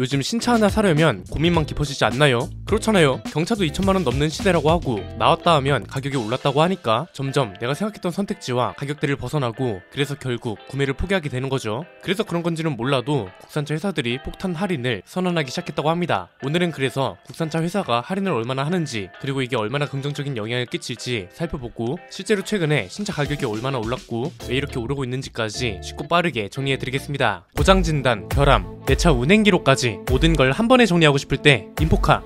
요즘 신차 하나 사려면 고민만 깊어지지 않나요? 그렇잖아요. 경차도 2천만원 넘는 시대라고 하고 나왔다 하면 가격이 올랐다고 하니까 점점 내가 생각했던 선택지와 가격대를 벗어나고 그래서 결국 구매를 포기하게 되는 거죠. 그래서 그런 건지는 몰라도 국산차 회사들이 폭탄 할인을 선언하기 시작했다고 합니다. 오늘은 그래서 국산차 회사가 할인을 얼마나 하는지 그리고 이게 얼마나 긍정적인 영향을 끼칠지 살펴보고 실제로 최근에 신차 가격이 얼마나 올랐고 왜 이렇게 오르고 있는지까지 쉽고 빠르게 정리해드리겠습니다. 고장진단, 결함, 내 차 운행 기록까지 모든 걸 한 번에 정리하고 싶을 때 인포카.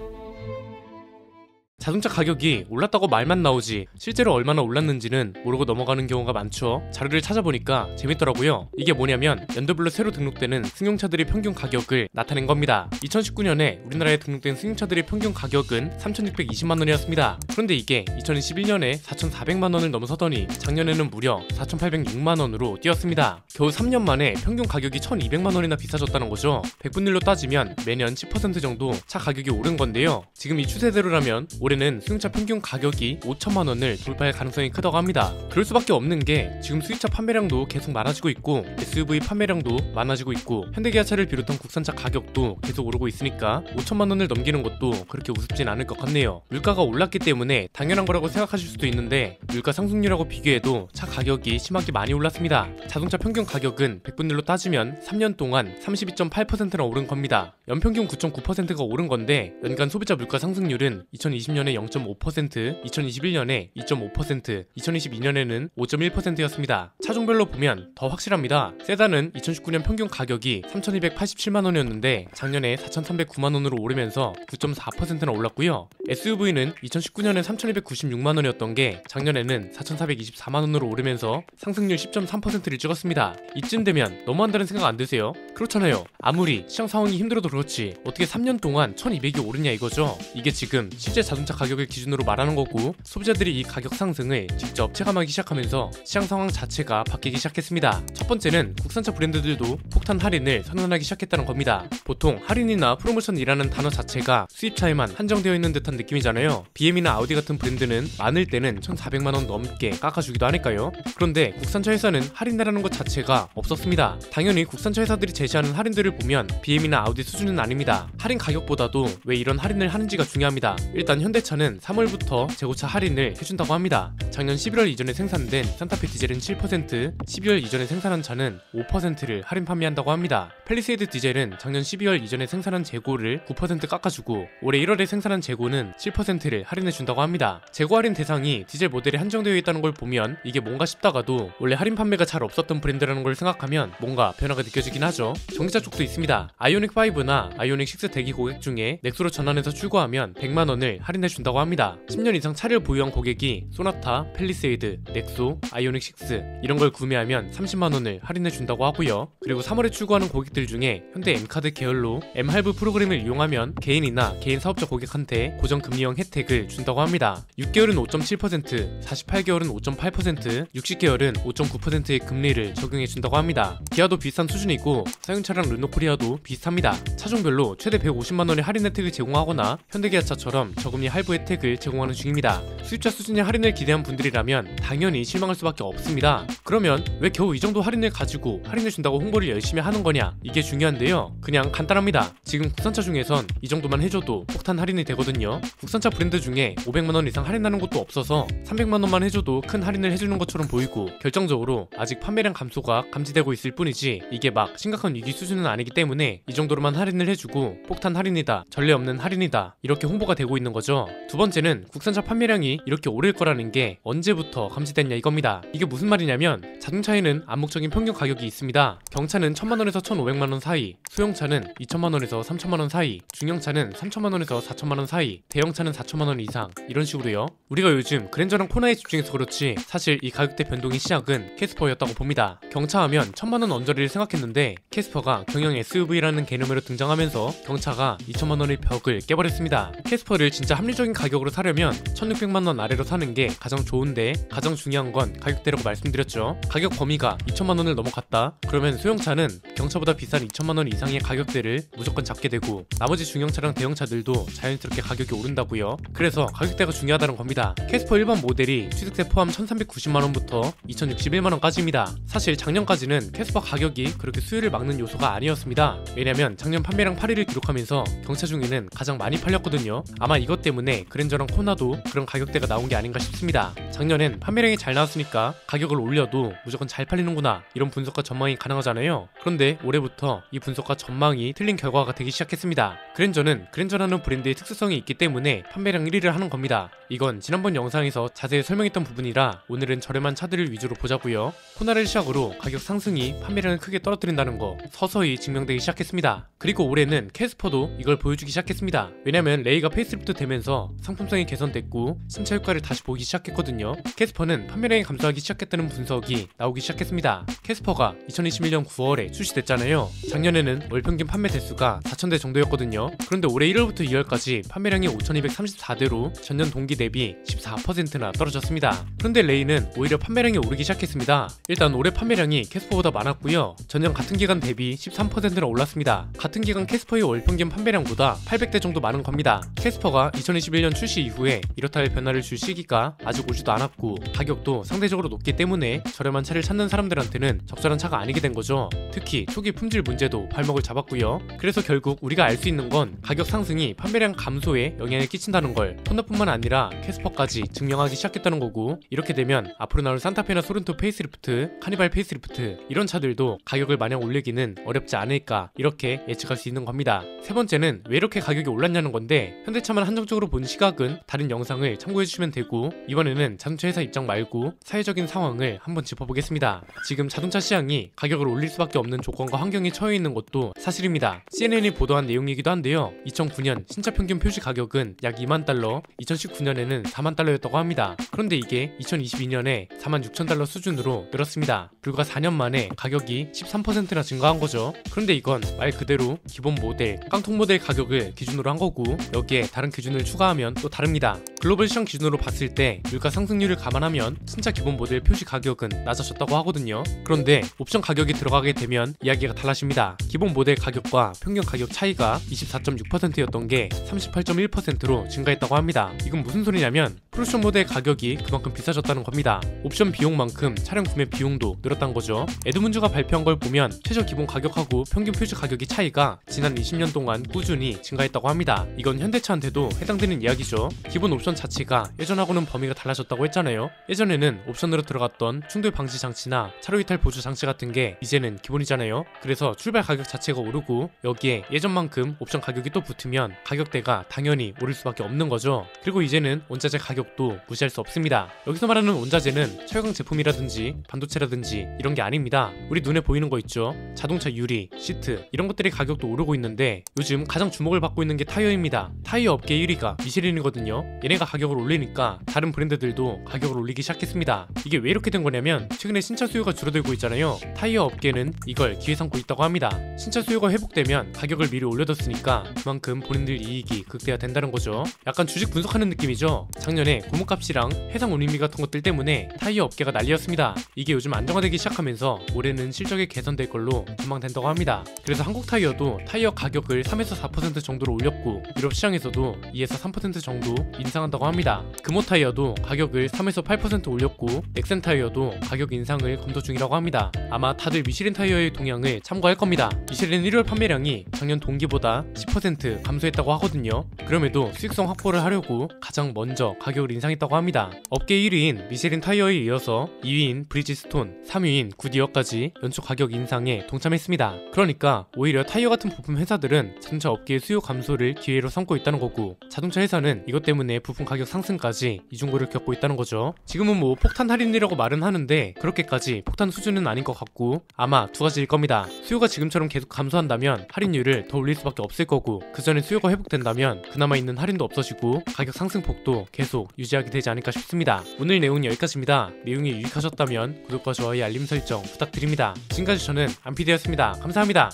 자동차 가격이 올랐다고 말만 나오지 실제로 얼마나 올랐는지는 모르고 넘어가는 경우가 많죠. 자료를 찾아보니까 재밌더라고요. 이게 뭐냐면 연도별로 새로 등록되는 승용차들의 평균 가격을 나타낸 겁니다. 2019년에 우리나라에 등록된 승용차들의 평균 가격은 3,620만원이었습니다. 그런데 이게 2021년에 4,400만원을 넘어서더니 작년에는 무려 4,806만원으로 뛰었습니다. 겨우 3년 만에 평균 가격이 1,200만원이나 비싸졌다는 거죠. 백분율로 따지면 매년 10% 정도 차 가격이 오른 건데요. 지금 이 추세대로라면 올해는 승용차 평균 가격이 5천만원을 돌파할 가능성이 크다고 합니다. 그럴 수밖에 없는 게 지금 수입차 판매량도 계속 많아지고 있고 SUV 판매량도 많아지고 있고 현대기아차를 비롯한 국산차 가격도 계속 오르고 있으니까 5천만원을 넘기는 것도 그렇게 우습진 않을 것 같네요. 물가가 올랐기 때문에 당연한 거라고 생각하실 수도 있는데 물가 상승률하고 비교해도 차 가격이 심하게 많이 올랐습니다. 자동차 평균 가격은 백분율로 따지면 3년 동안 32.8%나 오른 겁니다. 연평균 9.9%가 오른 건데 연간 소비자 물가 상승률은 2020년에 0.5%, 2021년에 2.5%, 2022년에는 5.1%였습니다. 차종별로 보면 더 확실합니다. 세단은 2019년 평균 가격이 3,287만원이었는데 작년에 4,309만원으로 오르면서 9.4%나 올랐고요. SUV는 2019년에 3,296만원이었던 게 작년에는 4,424만원으로 오르면서 상승률 10.3%를 찍었습니다. 이쯤 되면 너무한다는 생각 안 드세요? 그렇잖아요. 아무리 시장 상황이 힘들어도 그렇지 어떻게 3년 동안 1,200이 오르냐 이거죠. 이게 지금 실제 자동차 가격을 기준으로 말하는 거고 소비자들이 이 가격 상승을 직접 체감하기 시작하면서 시장 상황 자체가 바뀌기 시작했습니다. 첫 번째는 국산차 브랜드들도 폭탄 할인을 선언하기 시작했다는 겁니다. 보통 할인이나 프로모션이라는 단어 자체가 수입차에만 한정되어 있는 듯한 느낌이잖아요. BM이나 아우디 같은 브랜드는 많을 때는 1,400만원 넘게 깎아주기도 하니까요. 그런데 국산차 회사는 할인이라는 것 자체가 없었습니다. 당연히 국산차 회사들이 제시하는 할인들을 보면 BM이나 아우디 수준은 아닙니다. 할인 가격보다도 왜 이런 할인을 하는지가 중요합니다. 일단 현대차는 3월부터 재고차 할인을 해준다고 합니다. 작년 11월 이전에 생산된 산타페 디젤은 7%, 12월 이전에 생산한 차는 5%를 할인 판매한다고 합니다. 팰리세이드 디젤은 작년 12월 이전에 생산한 재고를 9% 깎아주고 올해 1월에 생산한 재고는 7%를 할인해준다고 합니다. 재고 할인 대상이 디젤 모델에 한정되어 있다는 걸 보면 이게 뭔가 싶다가도 원래 할인 판매가 잘 없었던 브랜드라는 걸 생각하면 뭔가 변화가 느껴지긴 하죠. 전기차 쪽도 있습니다. 아이오닉5나 아이오닉6 대기 고객 중에 넥소로 전환해서 출고하면 100만원을 할인해준다고 합니다. 10년 이상 차를 보유한 고객이 소나타, 팰리세이드, 넥소, 아이오닉6 이런 걸 구매하면 30만원을 할인해준다고 하고요. 그리고 3월에 출고하는 고객들 중에 현대 M카드 계열로 M할부 프로그램을 이용하면 개인이나 개인 사업자 고객한테 고정금리형 혜택을 준다고 합니다. 6개월은 5.7%, 48개월은 5.8%, 60개월은 5.9%의 금리를 적용해준다고 합니다. 기아도 비슷한 수준이고 사용차량 르노코리아도 비슷합니다. 차종별로 최대 150만원의 할인 혜택을 제공하거나 현대기아차처럼 저금리 할부 혜택을 제공하는 중입니다. 수입차 수준의 할인을 기대한 분들이라면 당연히 실망할 수밖에 없습니다. 그러면 왜 겨우 이 정도 할인을 가지고 할인해준다고 홍보를 열심히 하는 거냐? 이게 중요한데요. 그냥 간단합니다. 지금 국산차 중에선 이 정도만 해줘도 폭탄 할인이 되거든요. 국산차 브랜드 중에 500만원 이상 할인하는 것도 없어서 300만원만 해줘도 큰 할인을 해주는 것처럼 보이고 결정적으로 아직 판매량 감소가 감지되고 있을 뿐이지 이게 막 심각한 위기 수준은 아니기 때문에 이 정도로만 할인을 해주고 폭탄 할인이다, 전례 없는 할인이다 이렇게 홍보가 되고 있는 거죠. 두 번째는 국산차 판매량이 이렇게 오를 거라는 게 언제부터 감지됐냐 이겁니다. 이게 무슨 말이냐면 자동차에는 암묵적인 평균 가격이 있습니다. 경차는 1,000만원에서 1,500만원 사이, 수용차는 2,000만원에서 3,000만원 사이, 중형차는 3,000만원에서 4,000만원 사이, 대형차는 4,000만원 이상 이런 식으로요. 우리가 요즘 그랜저랑 코나에 집중해서 그렇지 사실 이 가격대 변동의 시작은 캐스퍼였다고 봅니다. 경차 하면 1,000만원 언저리를 생각했는데 캐스퍼가 경영 SUV라는 개념으로 등장하면서 경차가 2,000만원의 벽을 깨버렸습니다. 캐스퍼를 진짜 합리적 합리적인 가격으로 사려면 1600만원 아래로 사는 게 가장 좋은데, 가장 중요한 건 가격대라고 말씀드렸죠. 가격 범위가 2천만원을 넘어갔다 그러면 소형차는 경차보다 비싼 2천만원 이상의 가격대를 무조건 잡게 되고, 나머지 중형차랑 대형차들도 자연스럽게 가격이 오른다고요. 그래서 가격대가 중요하다는 겁니다. 캐스퍼 일반 모델이 취득세 포함 1390만원부터 2061만원까지입니다. 사실 작년까지는 캐스퍼 가격이 그렇게 수요를 막는 요소가 아니었습니다. 왜냐면 작년 판매량 8위를 기록하면서 경차 중에는 가장 많이 팔렸거든요. 아마 이것 때문에 그랜저랑 코나도 그런 가격대가 나온 게 아닌가 싶습니다. 작년엔 판매량이 잘 나왔으니까 가격을 올려도 무조건 잘 팔리는구나, 이런 분석과 전망이 가능하잖아요. 그런데 올해부터 이 분석과 전망이 틀린 결과가 되기 시작했습니다. 그랜저는 그랜저라는 브랜드의 특수성이 있기 때문에 판매량 1위를 하는 겁니다. 이건 지난번 영상에서 자세히 설명했던 부분이라 오늘은 저렴한 차들을 위주로 보자고요. 코나를 시작으로 가격 상승이 판매량을 크게 떨어뜨린다는 거 서서히 증명되기 시작했습니다. 그리고 올해는 캐스퍼도 이걸 보여주기 시작했습니다. 왜냐면 레이가 페이스리프트 되면서 상품성이 개선됐고 신차 효과를 다시 보기 시작했거든요. 캐스퍼는 판매량이 감소하기 시작했다는 분석이 나오기 시작했습니다. 캐스퍼가 2021년 9월에 출시됐잖아요. 작년에는 월 평균 판매 대수가 4,000대 정도였거든요. 그런데 올해 1월부터 2월까지 판매량이 5,234대로 전년 동기 대비 14%나 떨어졌습니다. 그런데 레이는 오히려 판매량이 오르기 시작했습니다. 일단 올해 판매량이 캐스퍼보다 많았고요. 전년 같은 기간 대비 13%나 올랐습니다. 같은 기간 캐스퍼의 월 평균 판매량보다 800대 정도 많은 겁니다. 캐스퍼가 2021년 출시 이후에 이렇다 할 변화를 줄 시기가 아직 오지도 않았고, 가격도 상대적으로 높기 때문에 저렴한 차를 찾는 사람들한테는 적절한 차가 아니게 된 거죠. 특히 초기 품질 문제도 발목을 잡았고요. 그래서 결국 우리가 알 수 있는 건 가격 상승이 판매량 감소에 영향을 끼친다는 걸 호나뿐만 아니라 캐스퍼까지 증명하기 시작했다는 거고, 이렇게 되면 앞으로 나올 산타페나 소렌토 페이스리프트, 카니발 페이스리프트 이런 차들도 가격을 마냥 올리기는 어렵지 않을까, 이렇게 예측할 수 있는 겁니다. 세 번째는 왜 이렇게 가격이 올랐냐는 건데, 현대차만 한정적으로 본 시각은 다른 영상을 참고해주시면 되고, 이번에는 자동차 회사 입장 말고 사회적인 상황을 한번 짚어보겠습니다. 지금 자동차 시장이 가격을 올릴 수밖에 없는 조건과 환경에 처해 있는 것도 사실입니다. CNN이 보도한 내용이기도 한데요. 2009년 신차 평균 표시 가격은 약 2만 달러, 2019년에는 4만 달러였다고 합니다. 그런데 이게 2022년에 4만 6천 달러 수준으로 늘었습니다. 불과 4년 만에 가격이 13%나 증가한 거죠. 그런데 이건 말 그대로 기본 모델, 깡통 모델 가격을 기준으로 한 거고, 여기에 다른 기준을 추가하면 또 다릅니다. 글로벌 시장 기준으로 봤을 때 물가 상승률을 감안하면 신차 기본 모델 표시 가격은 낮아졌다고 하거든요. 그런데 옵션 가격이 들어가게 되면 이야기가 달라집니다. 기본 모델 가격과 평균 가격 차이가 24.6%였던 게 38.1%로 증가했다고 합니다. 이건 무슨 소리냐면 풀옵션 모델 가격이 그만큼 비싸졌다는 겁니다. 옵션 비용만큼 차량 구매 비용도 늘었다는 거죠. 에드문즈가 발표한 걸 보면 최저 기본 가격하고 평균 표시 가격의 차이가 지난 20년 동안 꾸준히 증가했다고 합니다. 이건 현대차한테도 해당되는 이야기죠. 기본 옵션 자체가 예전하고는 범위가 달라졌다고 했잖아요. 예전에는 옵션으로 들어갔던 충돌 방지 장치나 차로 이탈 보조 장치 같은 게 이제는 기본이잖아요. 그래서 출발 가격 자체가 오르고, 여기에 예전만큼 옵션 가격이 또 붙으면 가격대가 당연히 오를 수밖에 없는 거죠. 그리고 이제는 원자재 가격도 무시할 수 없습니다. 여기서 말하는 원자재는 철강 제품이라든지 반도체라든지 이런 게 아닙니다. 우리 눈에 보이는 거 있죠? 자동차 유리, 시트 이런 것들의 가격도 오르고 있는데, 요즘 가장 주목을 받고 있는 게 타이어입니다. 타이어 업계 1위가 미쉐린이거든요. 얘네가 가격을 올리니까 다른 브랜드들도 가격을 올리기 시작했습니다. 이게 왜 이렇게 된 거냐면, 최근에 신차 수요가 줄어들고 있잖아요. 타이어 업계는 이걸 기회 삼고 있다고 합니다. 신차 수요가 회복되면 가격을 미리 올려뒀으니까 그만큼 본인들 이익이 극대화된다는 거죠. 약간 주식 분석하는 느낌이죠. 작년에 고무값이랑 해상 운임비 같은 것들 때문에 타이어 업계가 난리였습니다. 이게 요즘 안정화되기 시작하면서 올해는 실적이 개선될 걸로 전망된다고 합니다. 그래서 한국 타이어도 타이어 가격을 3에서 4% 정도로 올렸고, 유럽 시장에서도 2에서 3% 정도 인상한다고 합니다. 금호 타이어도 가격을 3에서 8% 올렸고, 넥센 타이어도 가격 인상을 검토 중이라고 합니다. 아마 다들 미쉐린 타이어의 동향을 참고할 겁니다. 미쉐린 1월 판매량이 작년 동기보다 10% 감소했다고 하거든요. 그럼에도 수익성 확보를 하려고 가장 먼저 가격을 인상했다고 합니다. 업계 1위인 미쉐린 타이어에 이어서 2위인 브리지스톤, 3위인 굿이어까지 연초 가격 인상에 동참했습니다. 그러니까 오히려 타이어 같은 부품 회사들은 자동차 업계의 수요 감소를 기회로 삼고 있다는 거고, 자동차 회사는 이것 때문에 부품 가격 상승까지 이중고를 겪고 있다는 거죠. 지금은 뭐 폭탄 할인이라고 말은 하는데 그렇게까지 폭탄 수준은 아닌 것 같고, 아마 두 가지일 겁니다. 수요가 지금처럼 계속 감소한다면 할인율을 더 올릴 수밖에 없을 거고, 그 전에 수요가 회복된다면 그나마 있는 할인도 없어지고 가격 상승폭도 계속 유지하게 되지 않을까 싶습니다. 오늘 내용은 여기까지입니다. 내용이 유익하셨다면 구독과 좋아요, 알림 설정 부탁드립니다. 지금까지 저는 안피디였습니다. 감사합니다.